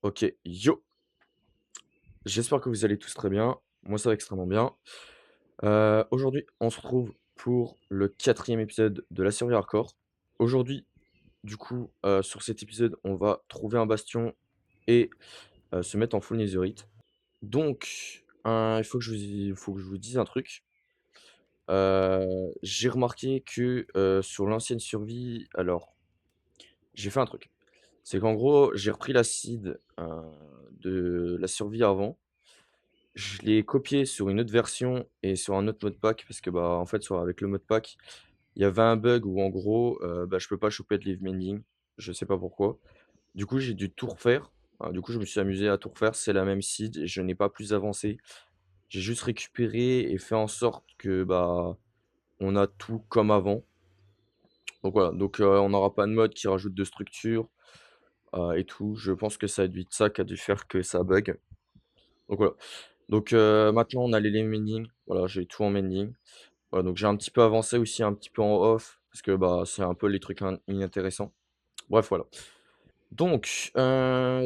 Ok, yo! J'espère que vous allez tous très bien. Moi, ça va extrêmement bien. Aujourd'hui, on se retrouve pour le quatrième épisode de la survie hardcore. Aujourd'hui, du coup, sur cet épisode, on va trouver un bastion et se mettre en full netherite. Donc, il faut que je vous dise un truc. J'ai remarqué que sur l'ancienne survie, alors, j'ai fait un truc. C'est qu'en gros, j'ai repris l'acide de la survie avant. Je l'ai copié sur une autre version et sur un autre modpack parce que, bah, en fait, avec le modpack, il y avait un bug où en gros, bah, je peux pas choper de leave mending, je sais pas pourquoi. Du coup, j'ai dû tout refaire. Du coup, je me suis amusé à tout refaire, c'est la même seed et je n'ai pas plus avancé. J'ai juste récupéré et fait en sorte que, bah, on a tout comme avant. Donc voilà, donc on n'aura pas de mode qui rajoute de structure, et tout. Je pense que ça a dû être ça qui a dû faire que ça bug. Donc voilà. Donc maintenant on a les leave mending, voilà, j'ai tout en mending. Voilà, donc j'ai un petit peu avancé aussi un petit peu en off, parce que, bah, c'est un peu les trucs inintéressants. Bref, voilà. Donc,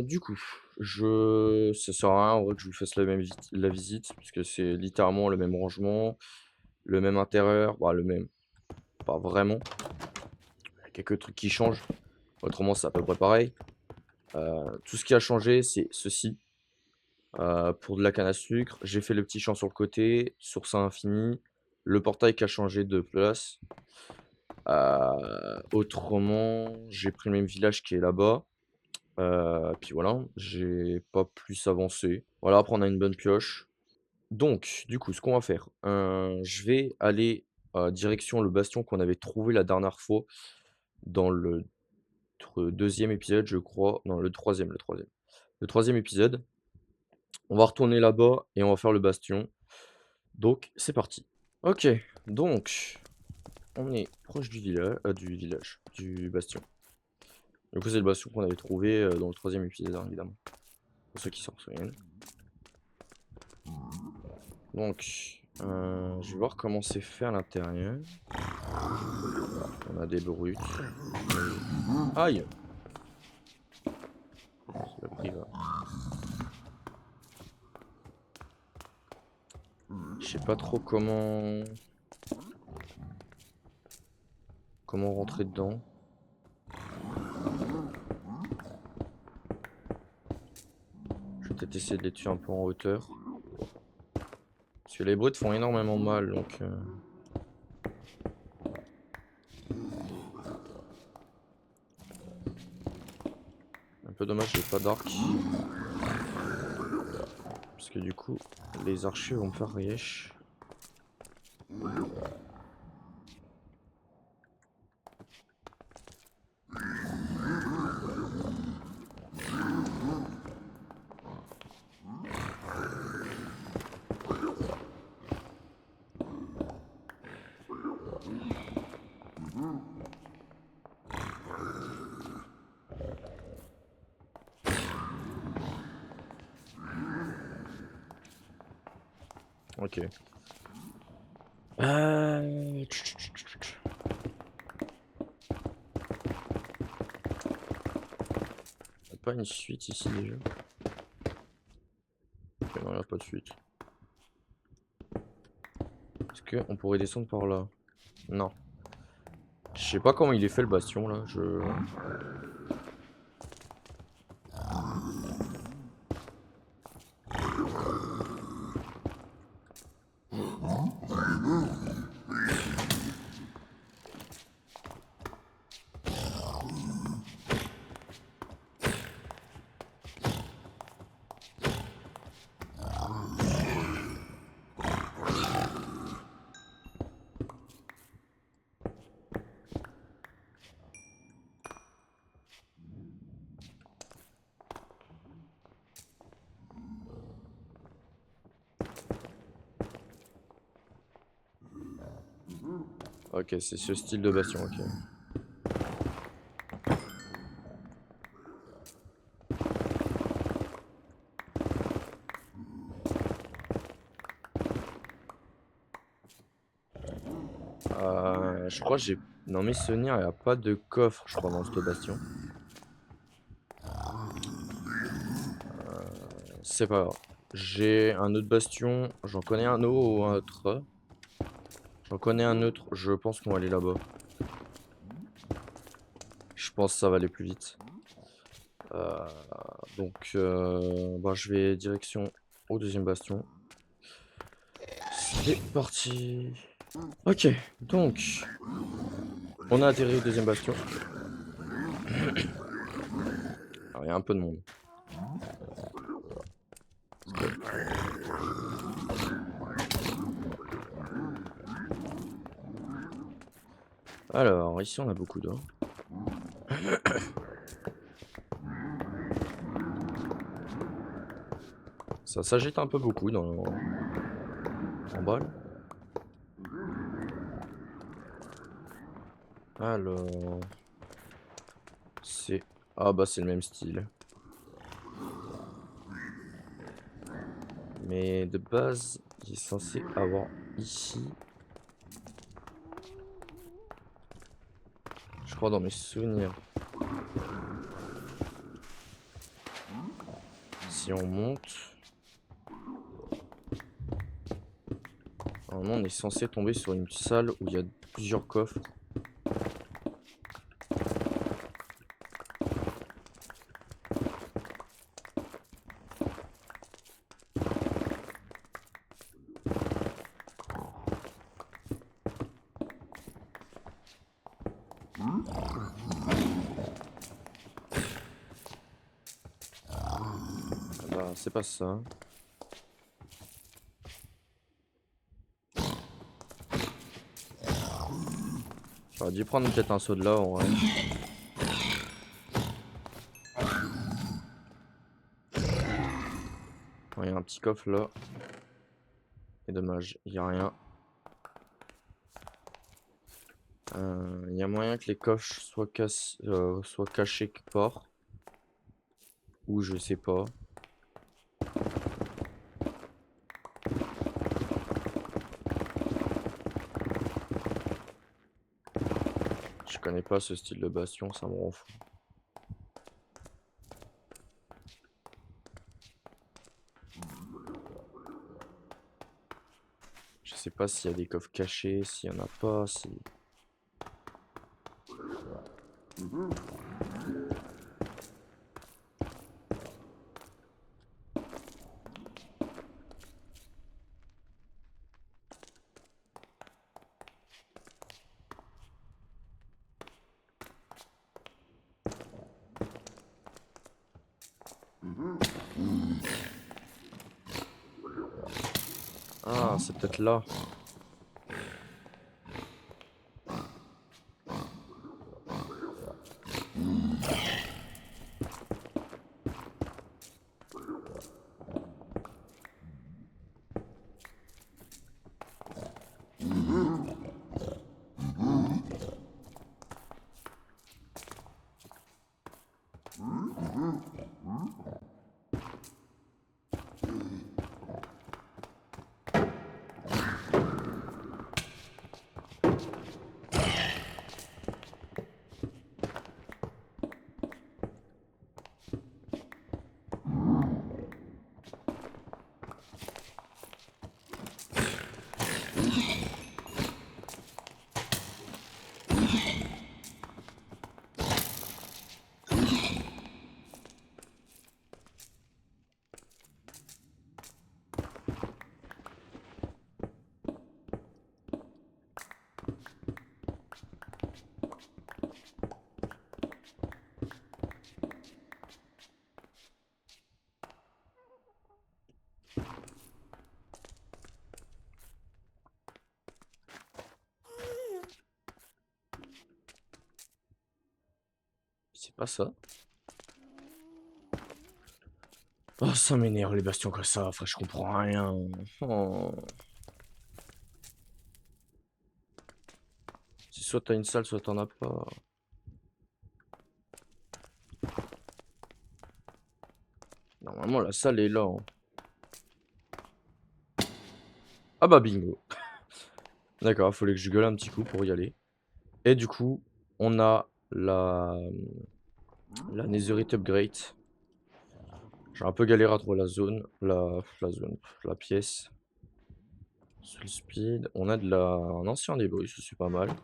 du coup, ça sert à rien en vrai que je vous fasse la visite, puisque c'est littéralement le même rangement, le même intérieur, bah, le même, pas vraiment. Il y a quelques trucs qui changent, autrement c'est à peu près pareil. Tout ce qui a changé, c'est ceci. Pour de la canne à sucre, j'ai fait le petit champ sur le côté, source à infini, le portail qui a changé de place. Autrement, j'ai pris le même village qui est là-bas, puis voilà, j'ai pas plus avancé. Voilà, après on a une bonne pioche. Donc du coup, ce qu'on va faire, je vais aller, direction le bastion qu'on avait trouvé la dernière fois dans le 2e épisode, je crois. Non, le troisième. Le troisième épisode. On va retourner là-bas et on va faire le bastion. Donc c'est parti. OK, donc on est proche du bastion. Du coup, c'est le bastion qu'on avait trouvé, dans le troisième épisode, hein, évidemment, pour ceux qui s'en souviennent. Donc, je vais voir comment c'est fait à l'intérieur. On a des brutes. Aïe! Saloperie, va. Je sais pas trop comment rentrer dedans. Je vais peut-être essayer de les tuer un peu en hauteur. Parce que les brutes font énormément mal, donc un peu dommage, j'ai pas d'arc. Parce que du coup, les archers vont me faire rièche. OK. Y'a pas une suite ici déjà? Ok, non, y'a pas de suite. Est-ce qu'on pourrait descendre par là? Non. Je sais pas comment il est fait le bastion là, Ok, c'est ce style de bastion, ok. Je crois que j'ai... Dans mes souvenirs, il n'y a pas de coffre, je crois, dans ce bastion. C'est pas grave. J'ai un autre bastion. J'en connais un autre. J'en connais un autre. Je pense qu'on va aller là-bas. Je pense que ça va aller plus vite. Euh, je vais direction au deuxième bastion. C'est parti. Ok, donc on a atterri au deuxième bastion. Alors il y a un peu de monde. Alors ici on a beaucoup d'or. Ça s'agite un peu beaucoup en bas là. Alors c'est... Ah bah c'est le même style. Mais de base, il est censé avoir ici... Je crois dans mes souvenirs. Si on monte... Normalement on est censé tomber sur une salle où il y a plusieurs coffres. Bah c'est pas ça. J'aurais dû prendre peut-être un saut de là en vrai. Il y a un petit coffre là. Et dommage, il n'y a rien. Il y a moyen que les coffres soient cachés quelque part. Ou je sais pas. Je connais pas ce style de bastion, ça me rend fou. Je sais pas s'il y a des coffres cachés, s'il y en a pas, si... Ah, c'est peut-être là. C'est pas ça. Oh, ça m'énerve les bastions comme ça, frère, je comprends rien. Oh. Si soit t'as une salle, soit t'en as pas. Normalement, la salle est là. Hein. Ah bah bingo. D'accord, il fallait que je gueule un petit coup pour y aller. Et du coup, on a la Netherite Upgrade. J'ai un peu galéré à trouver la pièce. Sur le speed, on a un ancien débris, ça c'est pas mal.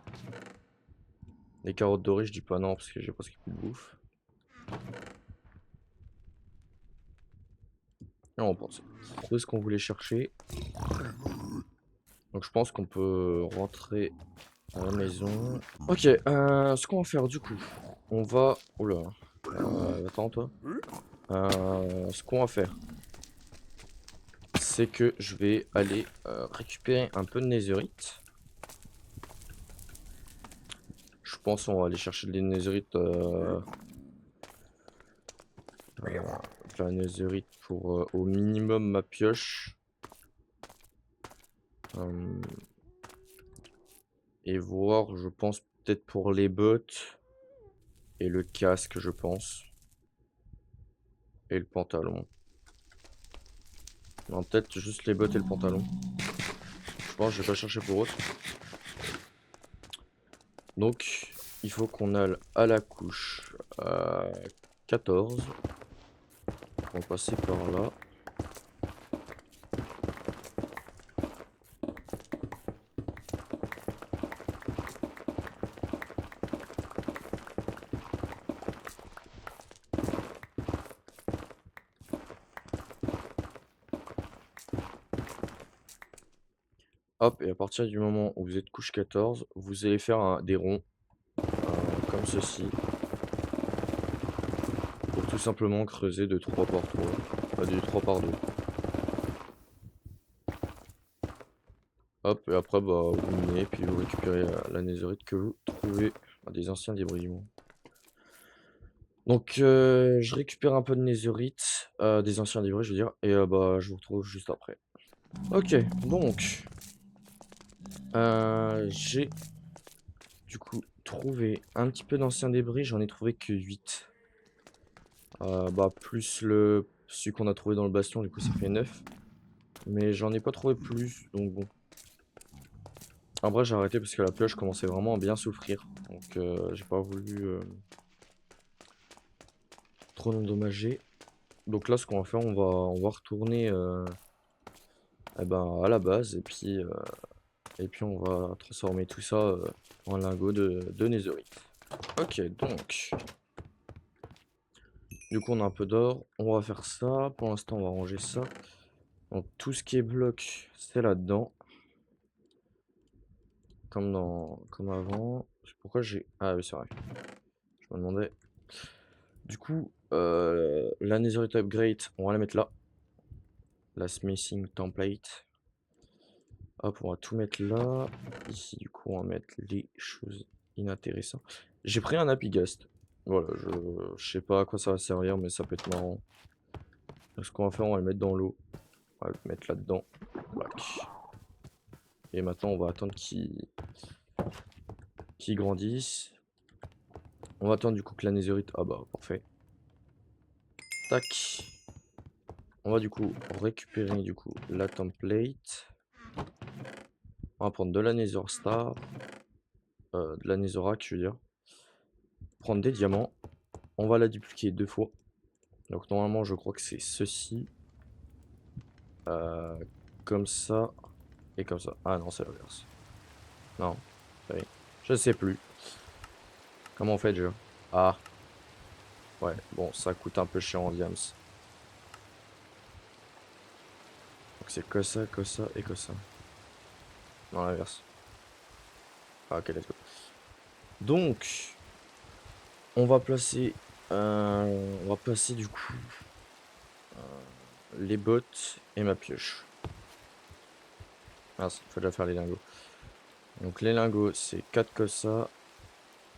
Les carottes dorées, je dis pas non parce que j'ai presque plus de bouffe. Et on pense. Où est-ce qu'on voulait chercher? Donc je pense qu'on peut rentrer à la maison. Ok, ce qu'on va faire du coup, on va... Oula, attends toi. Ce qu'on va faire, c'est que je vais aller récupérer un peu de netherite. Je pense qu'on va aller chercher des netherite, de la netherite pour au minimum ma pioche. Et voir, je pense, peut-être pour les bottes et le casque, je pense. Et le pantalon. Non, peut-être juste les bottes et le pantalon. Je pense que je vais pas chercher pour autre. Donc, il faut qu'on aille à la couche 14. On va passer par là. Hop, et à partir du moment où vous êtes couche 14, vous allez faire des ronds, comme ceci, pour tout simplement creuser de 3 par 3, de 3 par 2. Hop, et après, bah, vous minez, puis vous récupérez la netherite que vous trouvez des anciens débris. Donc, je récupère un peu de netherite, des anciens débris, je veux dire, et bah, je vous retrouve juste après. Ok, donc, j'ai du coup trouvé un petit peu d'anciens débris, j'en ai trouvé que 8. Bah, plus celui qu'on a trouvé dans le bastion, du coup, ça fait 9. Mais j'en ai pas trouvé plus, donc bon. En vrai, j'ai arrêté parce que la pioche commençait vraiment à bien souffrir. Donc, j'ai pas voulu trop l'endommager. Donc là, ce qu'on va faire, on va retourner eh ben, à la base et puis on va transformer tout ça en lingot de netherite. Ok, donc du coup on a un peu d'or, on va faire ça. Pour l'instant, on va ranger ça. Donc tout ce qui est bloc, c'est là-dedans, comme avant. Pourquoi j'ai... Ah oui, c'est vrai. Je me demandais. Du coup, la netherite upgrade, on va la mettre là. La smithing template. Hop, on va tout mettre là. Ici, du coup, on va mettre les choses inintéressantes. J'ai pris un Apigast. Voilà, je sais pas à quoi ça va servir, mais ça peut être marrant. Donc, ce qu'on va faire, on va le mettre dans l'eau. On va le mettre là-dedans. Clac. Et maintenant, on va attendre qu'il grandisse. On va attendre du coup que la netherite... Ah bah, parfait. Tac. On va du coup récupérer du coup la template. On va prendre de la nether star. De la netherrack, je veux dire. Prendre des diamants. On va la dupliquer 2 fois. Donc normalement, je crois que c'est ceci. Comme ça. Et comme ça. Ah non, c'est l'inverse. Non. Oui. Je sais plus. Comment on fait déjà? Ah. Ouais, bon, ça coûte un peu cher en diams. Donc c'est que ça et que ça. Non, l'inverse. Ah, ok, let's go. Donc, on va placer... on va placer du coup... les bottes et ma pioche. Ah, il faut déjà faire les lingots. Donc les lingots, c'est 4 que ça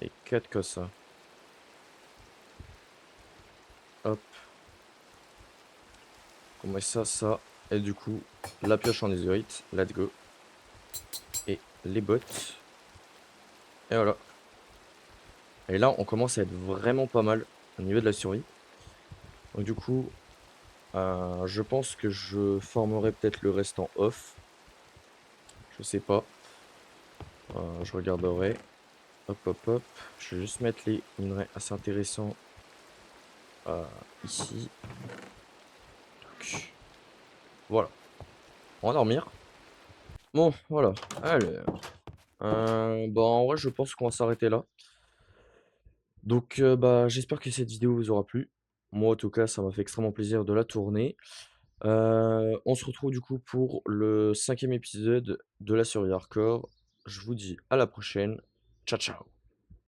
et 4 que ça. Hop. On met ça, ça. Et du coup, la pioche en netherite. Let's go. Et les bottes. Et voilà. Et là, on commence à être vraiment pas mal au niveau de la survie. Donc du coup, je pense que je formerai peut-être le reste en off. Je sais pas. Je regarderai. Hop, hop, hop. Je vais juste mettre les minerais assez intéressants ici. Voilà, on va dormir. Bon, voilà, allez, bah, en vrai, je pense qu'on va s'arrêter là. Donc, bah, j'espère que cette vidéo vous aura plu. Moi, en tout cas, ça m'a fait extrêmement plaisir de la tourner. On se retrouve du coup pour le 5e épisode de la série Hardcore. Je vous dis à la prochaine. Ciao, ciao.